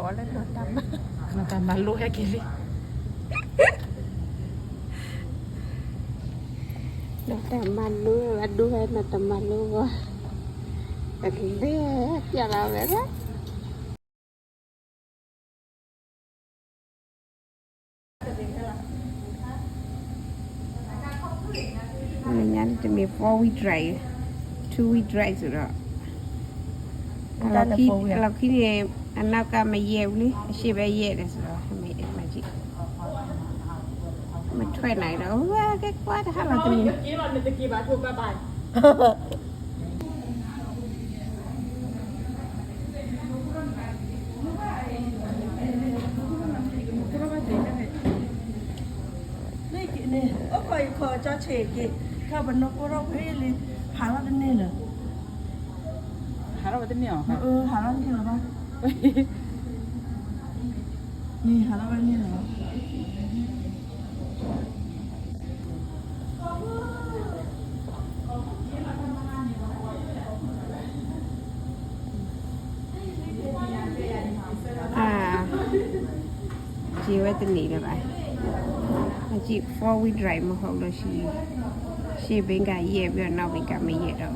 bỏ lên nó tầm mà lúa hay kia đi nó tầm mà lúa là đuôi nó tầm mà lúa cái gì giờ là vậy đó mình nhắn cho mình 4 week dry 2 week dry rồi đóเราคิดเนี่ยอันนั้นก็ไม่เยี่ยมเลยใช่ไหมเยี่ยมเลยสิเราไม่ไม่จีมันช่วยไหนเราว่าแค่กว่าถ้าเราจะมีกี่วันจะกี่บาทถูกบาทนี่โอ้ยขอจะเฉกกี่ข้าวบรรณก็เราเฮ้ยเลยหาเราได้เนี่ยเหรอหาเราได้เนี่ยเหรอหาเราได้เหรอบ้างนี่หาเราได้เนี่ยเหรอจีไว้ตัวนี้เลยไปจี4 week dry มาเขาเลยชีเป็นการเยี่ยมแล้วเราเป็นการไม่เยี่ยมเรา